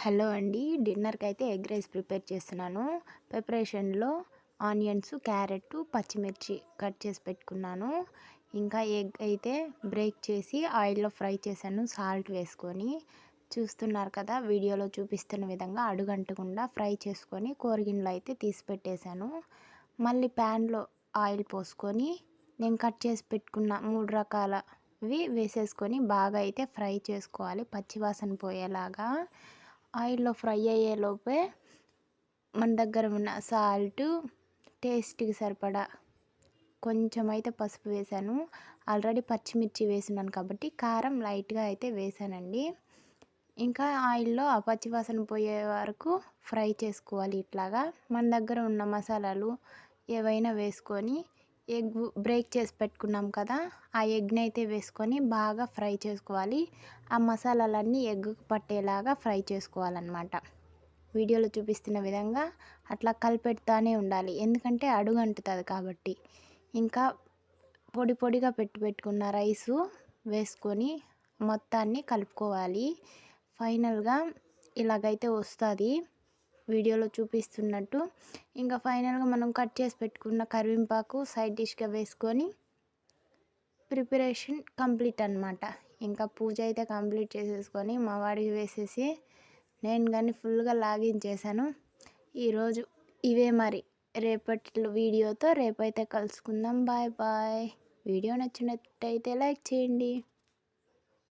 Hello అండి. డిన్నర్‌కి అయితే ఎగ్ రైస్ ప్రిపేర్ చేస్తున్నాను. ప్రిపరేషన్‌లో ఆనియన్స్, క్యారెట్, పచ్చిమిర్చి కట్ చేసి పెట్టుకున్నాను. ఇంకా ఎగ్ అయితే బ్రేక్ చేసి ఆయిల్‌లో ఫ్రై చేశాను సాల్ట్ వేసుకొని. చూస్తున్నారు కదా! వీడియోలో చూపిస్తున్న విధంగా అడుగంటకుండా ఫ్రై చేసుకొని కూరగిన్నెలో అయితే తీసి పెట్టేశాను. మళ్ళీ ప్యాన్‌లో ఆయిల్ పోసుకొని నేను కట్ చేసి పెట్టుకున్న 3 రకాలవి వేసేసుకొని బాగా అయితే ఫ్రై చేసుకోవాలి పచ్చివాసన పోయేలాగా. ఆయిల్‌లో ఫ్రై అయ్యేలోపే మన దగ్గర ఉన్న సాల్టు, టేస్ట్‌కి సరిపడా కొంచెం అయితే పసుపు వేశాను. ఆల్రెడీ పచ్చిమిర్చి వేసున్నాను కాబట్టి కారం లైట్‌గా అయితే వేశానండి. ఇంకా ఆయిల్‌లో ఆ పచ్చివాసన పోయే వరకు ఫ్రై చేసుకోవాలి ఇట్లాగా. మన దగ్గర ఉన్న మసాలాలు ఏవైనా వేసుకొని ఎగ్ బ్రేక్ చేసి పెట్టుకున్నాం కదా! ఆ ఎగ్‌నైతే వేసుకొని బాగా ఫ్రై చేసుకోవాలి. ఆ మసాలాలన్నీ ఎగ్‌కి పట్టేలాగా ఫ్రై చేసుకోవాలనమాట. వీడియోలో చూపిస్తున్న విధంగా అట్లా కలిపెడతానే ఉండాలి. ఎందుకంటే అడుగంటుతది కాబట్టి. ఇంకా పొడి పొడిగా పెట్టుకున్న రైసు వేసుకొని మొత్తాన్ని కలుపుకోవాలి. ఫైనల్‌గా ఇలాగైతే వస్తది. వీడియోలో చూపిస్తున్నట్టు. ఇంకా ఫైనల్‌గా మనం కట్ చేసి పెట్టుకున్న కరివేపాకు సైడ్ డిష్‌గా వేసుకొని ప్రిపరేషన్ కంప్లీట్ అనమాట. ఇంకా పూజ అయితే కంప్లీట్ చేసేసుకొని మా వాడికి వేసేసి నేను కానీ ఫుల్‌గా లాగించేశాను. ఈరోజు ఇవే మరి. రేపటి వీడియోతో రేపైతే కలుసుకుందాం. Bye bye. వీడియో నచ్చినట్టయితే లైక్ చేయండి.